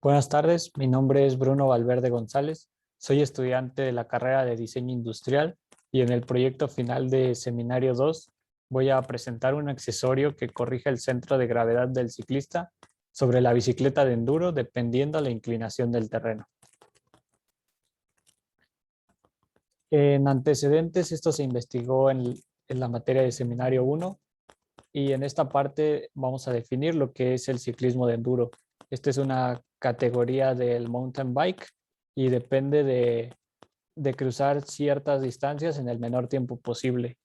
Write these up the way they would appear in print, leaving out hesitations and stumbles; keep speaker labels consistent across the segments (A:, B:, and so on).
A: Buenas tardes, mi nombre es Bruno Valverde González, soy estudiante de la carrera de Diseño Industrial y en el proyecto final de Seminario 2 voy a presentar un accesorio que corrige el centro de gravedad del ciclista sobre la bicicleta de enduro dependiendo la inclinación del terreno. En antecedentes, esto se investigó en la materia de Seminario 1 y en esta parte vamos a definir lo que es el ciclismo de enduro. Esta es una categoría del mountain bike y depende de cruzar ciertas distancias en el menor tiempo posible.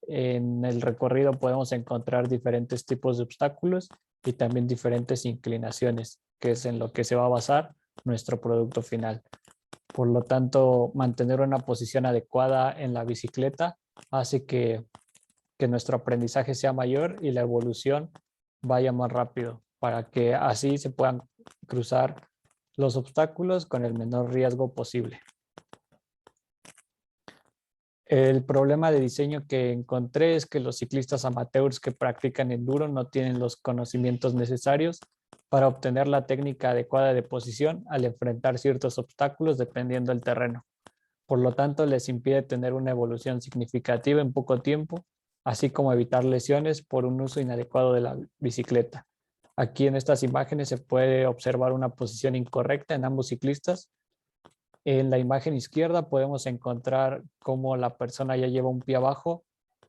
A: En el recorrido podemos encontrar diferentes tipos de obstáculos y también diferentes inclinaciones, que es en lo que se va a basar nuestro producto final. Por lo tanto, mantener una posición adecuada en la bicicleta hace que nuestro aprendizaje sea mayor y la evolución vaya más rápido para que así se puedan cruzar los obstáculos con el menor riesgo posible. El problema de diseño que encontré es que los ciclistas amateurs que practican enduro no tienen los conocimientos necesarios para obtener la técnica adecuada de posición al enfrentar ciertos obstáculos dependiendo del terreno. Por lo tanto, les impide tener una evolución significativa en poco tiempo, así como evitar lesiones por un uso inadecuado de la bicicleta. Aquí en estas imágenes se puede observar una posición incorrecta en ambos ciclistas. En la imagen izquierda podemos encontrar cómo la persona ya lleva un pie abajo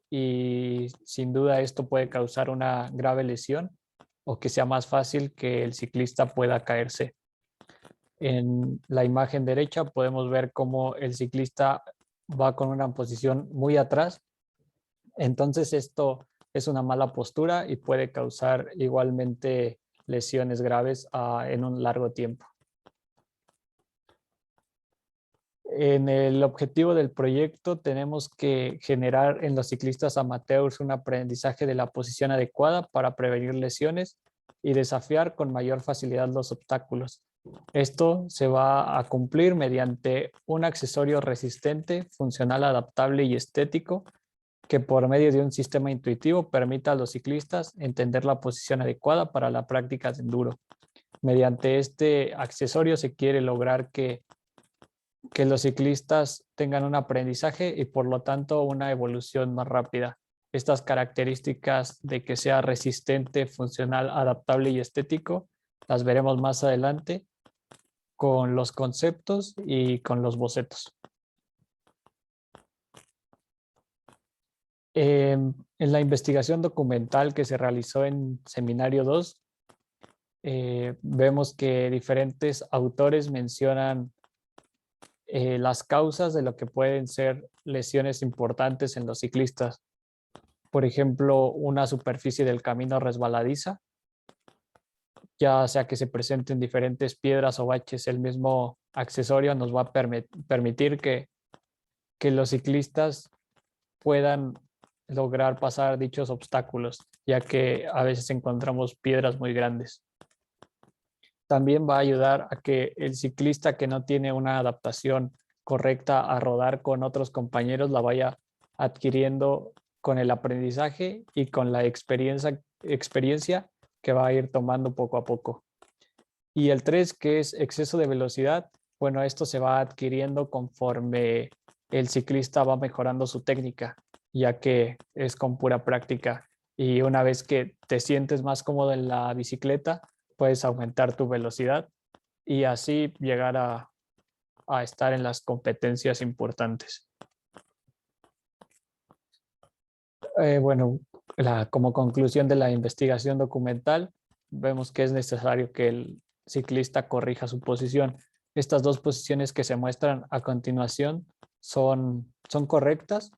A: y sin duda esto puede causar una grave lesión o que sea más fácil que el ciclista pueda caerse. En la imagen derecha podemos ver cómo el ciclista va con una posición muy atrás. Entonces esto es una mala postura y puede causar igualmente lesiones graves en un largo tiempo. En el objetivo del proyecto tenemos que generar en los ciclistas amateurs un aprendizaje de la posición adecuada para prevenir lesiones y desafiar con mayor facilidad los obstáculos. Esto se va a cumplir mediante un accesorio resistente, funcional, adaptable y estético que por medio de un sistema intuitivo permita a los ciclistas entender la posición adecuada para la práctica de enduro. Mediante este accesorio se quiere lograr que los ciclistas tengan un aprendizaje y por lo tanto una evolución más rápida. Estas características de que sea resistente, funcional, adaptable y estético las veremos más adelante con los conceptos y con los bocetos. En la investigación documental que se realizó en Seminario 2, vemos que diferentes autores mencionan las causas de lo que pueden ser lesiones importantes en los ciclistas. Por ejemplo, una superficie del camino resbaladiza, ya sea que se presenten diferentes piedras o baches, el mismo accesorio nos va a permitir que los ciclistas puedan lograr pasar dichos obstáculos, ya que a veces encontramos piedras muy grandes. También va a ayudar a que el ciclista que no tiene una adaptación correcta a rodar con otros compañeros la vaya adquiriendo con el aprendizaje y con la experiencia que va a ir tomando poco a poco. Y el 3, que es exceso de velocidad, bueno, esto se va adquiriendo conforme el ciclista va mejorando su técnica, ya que es con pura práctica. Y una vez que te sientes más cómodo en la bicicleta, puedes aumentar tu velocidad y así llegar a estar en las competencias importantes. Bueno, como conclusión de la investigación documental, vemos que es necesario que el ciclista corrija su posición. Estas dos posiciones que se muestran a continuación son correctas.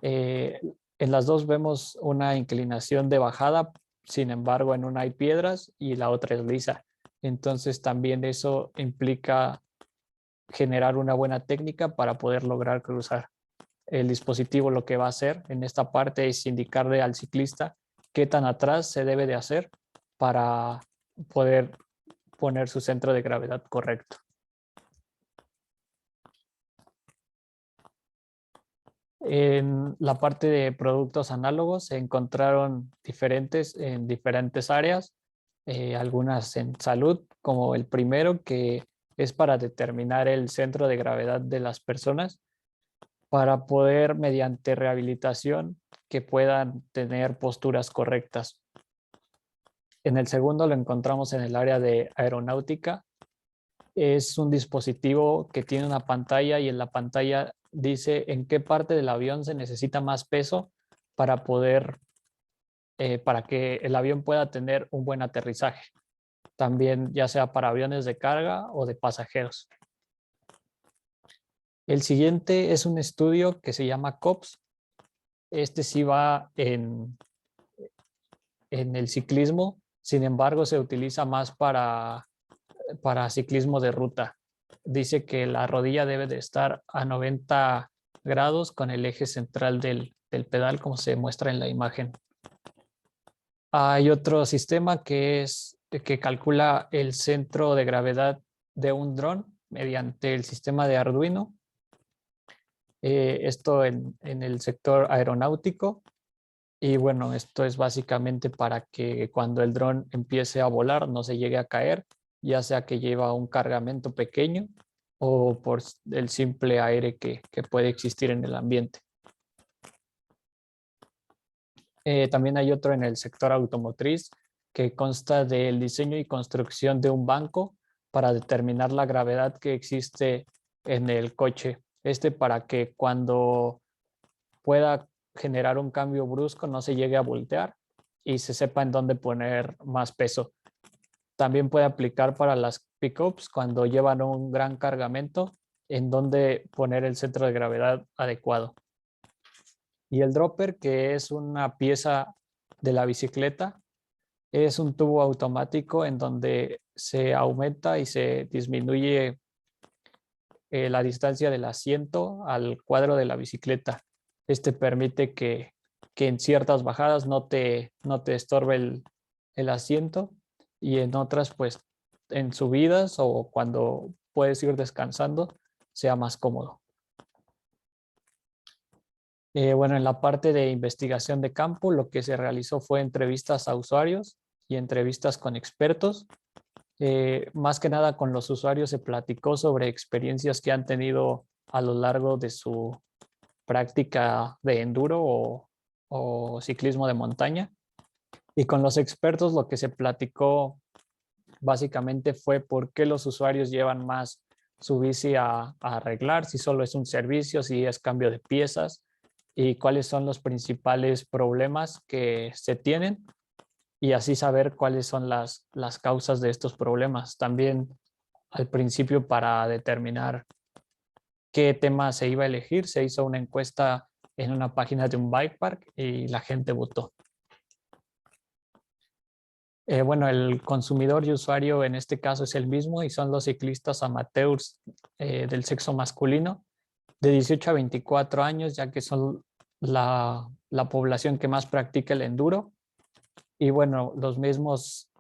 A: En las dos vemos una inclinación de bajada, sin embargo, en una hay piedras y la otra es lisa. Entonces, también eso implica generar una buena técnica para poder lograr cruzar. El dispositivo lo que va a hacer en esta parte es indicarle al ciclista qué tan atrás se debe de hacer para poder poner su centro de gravedad correcto. En la parte de productos análogos se encontraron diferentes en diferentes áreas. algunas en salud, como el primero, que es para determinar el centro de gravedad de las personas, para poder, mediante rehabilitación, que puedan tener posturas correctas. En el segundo lo encontramos en el área de aeronáutica. Es un dispositivo que tiene una pantalla y en la pantalla dice en qué parte del avión se necesita más peso para poder, para que el avión pueda tener un buen aterrizaje. También ya sea para aviones de carga o de pasajeros. El siguiente es un estudio que se llama COPS. Este sí va en el ciclismo, sin embargo se utiliza más para ciclismo de ruta. Dice que la rodilla debe de estar a 90 grados con el eje central del pedal, como se muestra en la imagen. Hay otro sistema que calcula el centro de gravedad de un dron mediante el sistema de Arduino. Esto en el sector aeronáutico. Y bueno, esto es básicamente para que cuando el dron empiece a volar no se llegue a caer, ya sea que lleva un cargamento pequeño o por el simple aire que puede existir en el ambiente. También hay otro en el sector automotriz que consta del diseño y construcción de un banco para determinar la gravedad que existe en el coche. Para que cuando pueda generar un cambio brusco no se llegue a voltear y se sepa en dónde poner más peso. También puede aplicar para las pickups cuando llevan un gran cargamento, en dónde poner el centro de gravedad adecuado. Y el dropper, que es una pieza de la bicicleta, es un tubo automático en donde se aumenta y se disminuye la distancia del asiento al cuadro de la bicicleta. Permite que en ciertas bajadas no te estorbe el asiento y en otras, pues en subidas o cuando puedes ir descansando, sea más cómodo. Bueno, en la parte de investigación de campo, lo que se realizó fue entrevistas a usuarios y entrevistas con expertos. Más que nada con los usuarios se platicó sobre experiencias que han tenido a lo largo de su práctica de enduro o ciclismo de montaña. Y con los expertos lo que se platicó básicamente fue por qué los usuarios llevan más su bici a arreglar, si solo es un servicio, si es cambio de piezas y cuáles son los principales problemas que se tienen y así saber cuáles son las causas de estos problemas. También al principio, para determinar qué tema se iba a elegir, se hizo una encuesta en una página de un bike park y la gente votó. Bueno, el consumidor y usuario en este caso es el mismo y son los ciclistas amateurs del sexo masculino de 18 a 24 años, ya que son la población que más practica el enduro. Y bueno, los mismos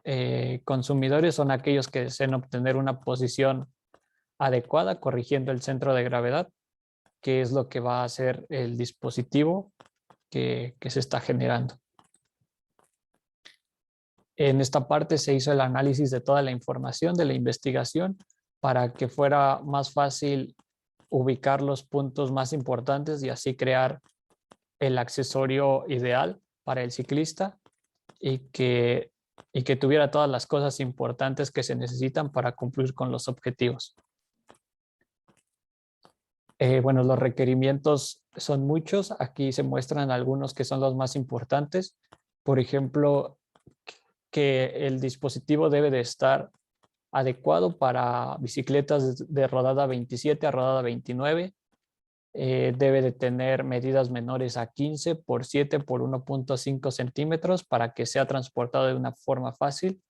A: consumidores son aquellos que desean obtener una posición adecuada, corrigiendo el centro de gravedad, que es lo que va a hacer el dispositivo que se está generando. En esta parte se hizo el análisis de toda la información de la investigación para que fuera más fácil ubicar los puntos más importantes y así crear el accesorio ideal para el ciclista y que tuviera todas las cosas importantes que se necesitan para cumplir con los objetivos. Bueno, los requerimientos son muchos. Aquí se muestran algunos que son los más importantes. Por ejemplo, que el dispositivo debe de estar adecuado para bicicletas de rodada 27 a rodada 29. Debe de tener medidas menores a 15 por 7 por 1.5 centímetros para que sea transportado de una forma fácil.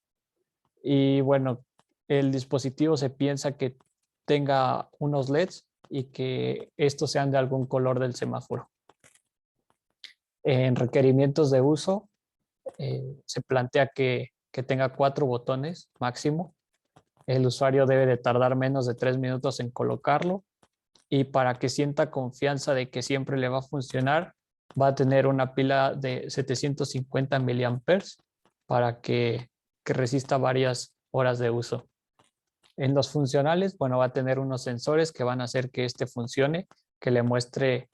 A: Y bueno, el dispositivo se piensa que tenga unos LEDs y que estos sean de algún color del semáforo. En requerimientos de uso, se plantea que tenga 4 botones máximo. El usuario debe de tardar menos de 3 minutos en colocarlo y para que sienta confianza de que siempre le va a funcionar, va a tener una pila de 750 miliamperes para que que resista varias horas de uso. En los funcionales, bueno, va a tener unos sensores que van a hacer que este funcione, que le muestre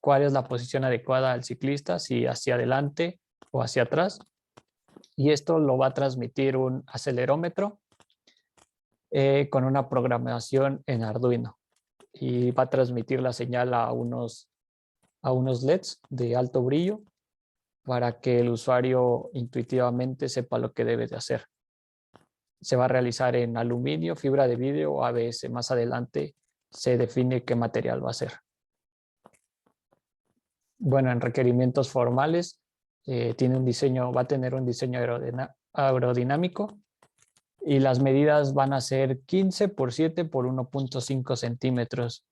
A: cuál es la posición adecuada al ciclista, si hacia adelante o hacia atrás. Y esto lo va a transmitir un acelerómetro con una programación en Arduino. Y va a transmitir la señal a unos LEDs de alto brillo para que el usuario intuitivamente sepa lo que debe de hacer. Se va a realizar en aluminio, fibra de vidrio o ABS. Más adelante se define qué material va a ser. Bueno, en requerimientos formales va a tener un diseño aerodinámico y las medidas van a ser 15 por 7 por 1.5 centímetros.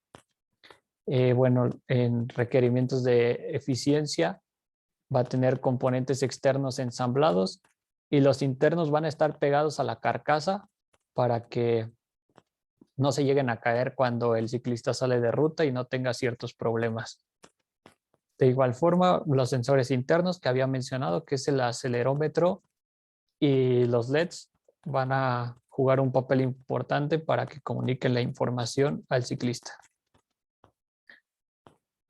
A: Bueno, en requerimientos de eficiencia va a tener componentes externos ensamblados y los internos van a estar pegados a la carcasa para que no se lleguen a caer cuando el ciclista sale de ruta y no tenga ciertos problemas. De igual forma, los sensores internos que había mencionado, que es el acelerómetro y los LEDs, van a jugar un papel importante para que comuniquen la información al ciclista.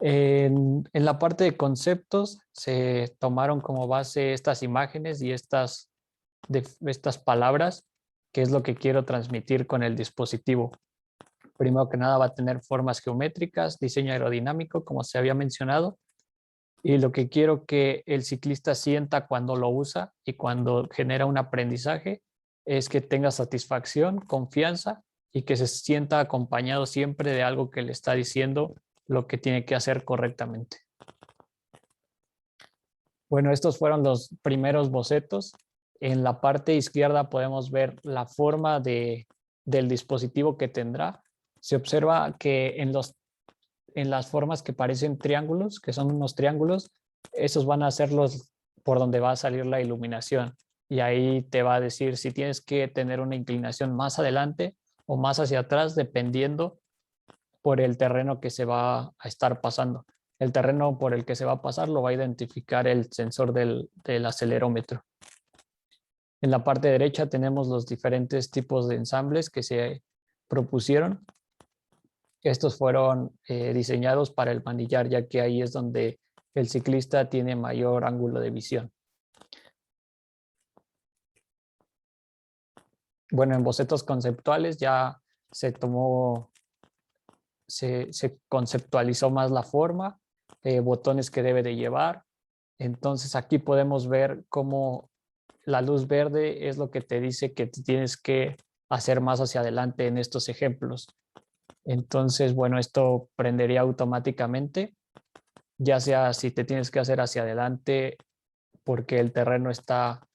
A: En la parte de conceptos se tomaron como base estas imágenes y estas palabras, que es lo que quiero transmitir con el dispositivo. Primero que nada va a tener formas geométricas, diseño aerodinámico, como se había mencionado, y lo que quiero que el ciclista sienta cuando lo usa y cuando genera un aprendizaje es que tenga satisfacción, confianza y que se sienta acompañado siempre de algo que le está diciendo lo que tiene que hacer correctamente. Bueno, estos fueron los primeros bocetos. En la parte izquierda podemos ver la forma del dispositivo que tendrá. Se observa que en las formas que parecen triángulos, que son unos triángulos, esos van a ser los por donde va a salir la iluminación. Y ahí te va a decir si tienes que tener una inclinación más adelante o más hacia atrás, dependiendo por el terreno que se va a estar pasando. El terreno por el que se va a pasar lo va a identificar el sensor del acelerómetro. En la parte derecha tenemos los diferentes tipos de ensambles que se propusieron. Estos fueron diseñados para el manillar, ya que ahí es donde el ciclista tiene mayor ángulo de visión. Bueno, en bocetos conceptuales ya se conceptualizó más la forma, botones que debe de llevar. Entonces aquí podemos ver cómo la luz verde es lo que te dice que tienes que hacer más hacia adelante en estos ejemplos. Entonces, bueno, esto prendería automáticamente, ya sea si te tienes que hacer hacia adelante porque el terreno está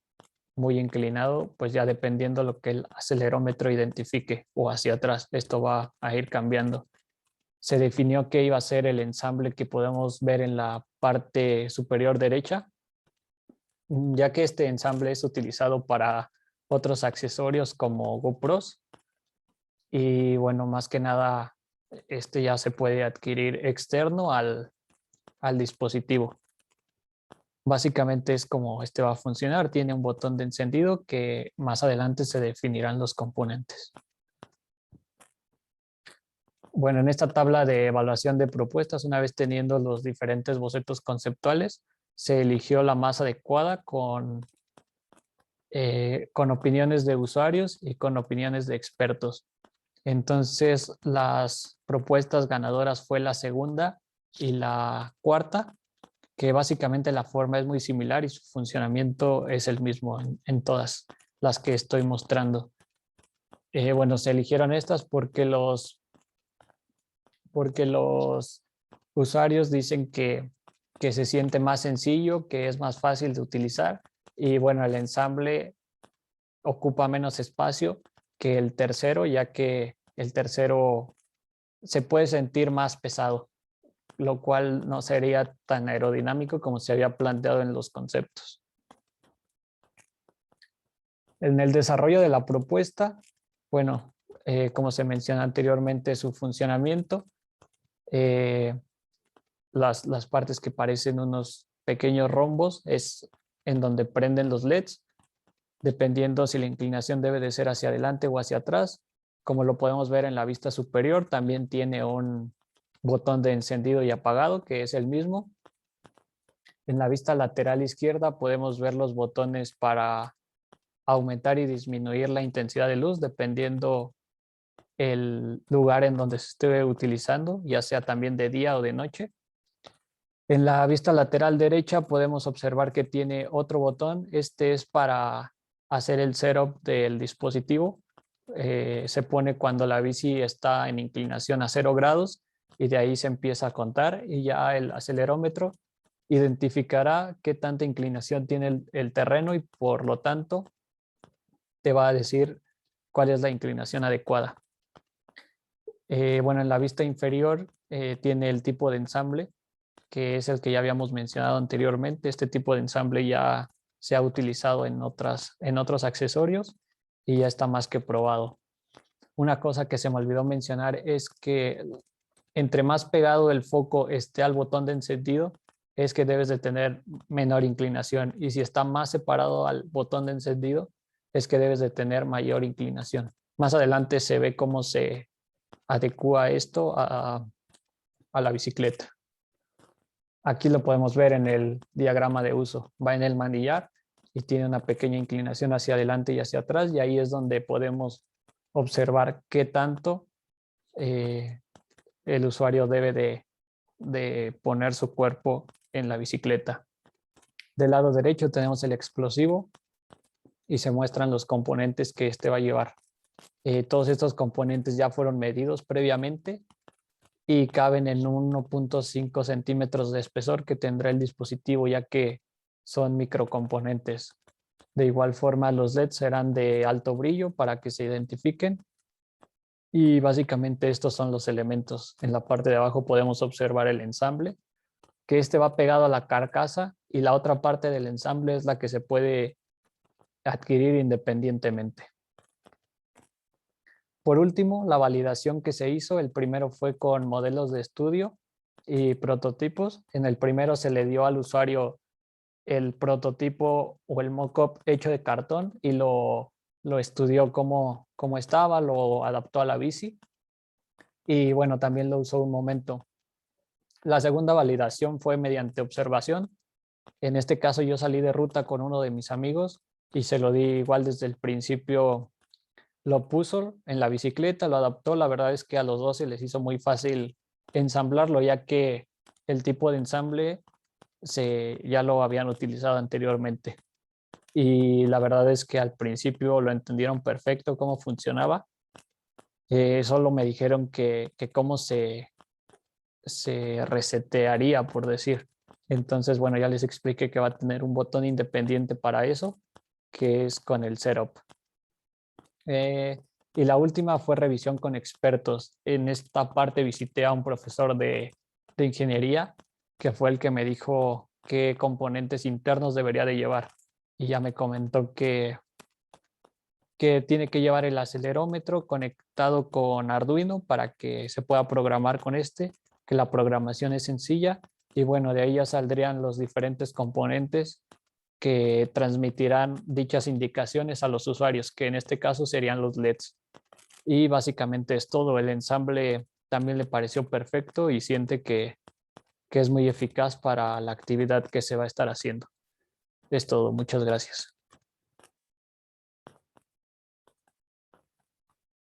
A: muy inclinado, pues ya dependiendo lo que el acelerómetro identifique, o hacia atrás, esto va a ir cambiando. Se definió que iba a ser el ensamble que podemos ver en la parte superior derecha, ya que este ensamble es utilizado para otros accesorios como GoPros. Y bueno, más que nada, este ya se puede adquirir externo al dispositivo. Básicamente es como este va a funcionar. Tiene un botón de encendido que más adelante se definirán los componentes. Bueno, en esta tabla de evaluación de propuestas, una vez teniendo los diferentes bocetos conceptuales, se eligió la más adecuada con opiniones de usuarios y con opiniones de expertos. Entonces, las propuestas ganadoras fue la segunda y la cuarta, que básicamente la forma es muy similar y su funcionamiento es el mismo en todas las que estoy mostrando. Bueno, se eligieron estas porque los usuarios dicen que se siente más sencillo, que es más fácil de utilizar y bueno, el ensamble ocupa menos espacio que el tercero, ya que el tercero se puede sentir más pesado, lo cual no sería tan aerodinámico como se había planteado en los conceptos. En el desarrollo de la propuesta, bueno, como se menciona anteriormente, su funcionamiento, las partes que parecen unos pequeños rombos es en donde prenden los LEDs. dependiendo si la inclinación debe de ser hacia adelante o hacia atrás. Como lo podemos ver en la vista superior, también tiene un botón de encendido y apagado, que es el mismo. En la vista lateral izquierda podemos ver los botones para aumentar y disminuir la intensidad de luz, dependiendo el lugar en donde se esté utilizando, ya sea también de día o de noche. En la vista lateral derecha podemos observar que tiene otro botón. Este es para hacer el setup del dispositivo. Se pone cuando la bici está en inclinación a 0 grados y de ahí se empieza a contar y ya el acelerómetro identificará qué tanta inclinación tiene el terreno y por lo tanto te va a decir cuál es la inclinación adecuada. Bueno, en la vista inferior tiene el tipo de ensamble, que es el que ya habíamos mencionado anteriormente. Este tipo de ensamble ya se ha utilizado en otros accesorios y ya está más que probado. Una cosa que se me olvidó mencionar es que entre más pegado el foco esté al botón de encendido, es que debes de tener menor inclinación. Y si está más separado al botón de encendido, es que debes de tener mayor inclinación. Más adelante se ve cómo se adecua esto a la bicicleta. Aquí lo podemos ver en el diagrama de uso. Va en el manillar y tiene una pequeña inclinación hacia adelante y hacia atrás, y ahí es donde podemos observar qué tanto el usuario debe de poner su cuerpo en la bicicleta. Del lado derecho tenemos el explosivo y se muestran los componentes que este va a llevar. Todos estos componentes ya fueron medidos previamente y caben en 1.5 centímetros de espesor que tendrá el dispositivo, ya que son microcomponentes. De igual forma, los LEDs serán de alto brillo para que se identifiquen. Y básicamente estos son los elementos. En la parte de abajo podemos observar el ensamble, que este va pegado a la carcasa y la otra parte del ensamble es la que se puede adquirir independientemente. Por último, la validación que se hizo, el primero fue con modelos de estudio y prototipos. En el primero se le dio al usuario el prototipo o el mock-up hecho de cartón y lo estudió cómo estaba, lo adaptó a la bici y bueno, también lo usó un momento. La segunda validación fue mediante observación. En este caso yo salí de ruta con uno de mis amigos y se lo di igual desde el principio. Lo puso en la bicicleta, lo adaptó. La verdad es que a los dos se les hizo muy fácil ensamblarlo, ya que el tipo de ensamble ya lo habían utilizado anteriormente. Y la verdad es que al principio lo entendieron perfecto cómo funcionaba. Solo me dijeron que cómo se resetearía, por decir. Entonces, bueno, ya les expliqué que va a tener un botón independiente para eso, que es con el setup. Y la última fue revisión con expertos. En esta parte visité a un profesor de ingeniería, que fue el que me dijo qué componentes internos debería de llevar. Y ya me comentó que tiene que llevar el acelerómetro conectado con Arduino para que se pueda programar con este, que la programación es sencilla y bueno, de ahí ya saldrían los diferentes componentes que transmitirán dichas indicaciones a los usuarios, que en este caso serían los LEDs. Y básicamente es todo. El ensamble también le pareció perfecto y siente que es muy eficaz para la actividad que se va a estar haciendo. Es todo. Muchas gracias.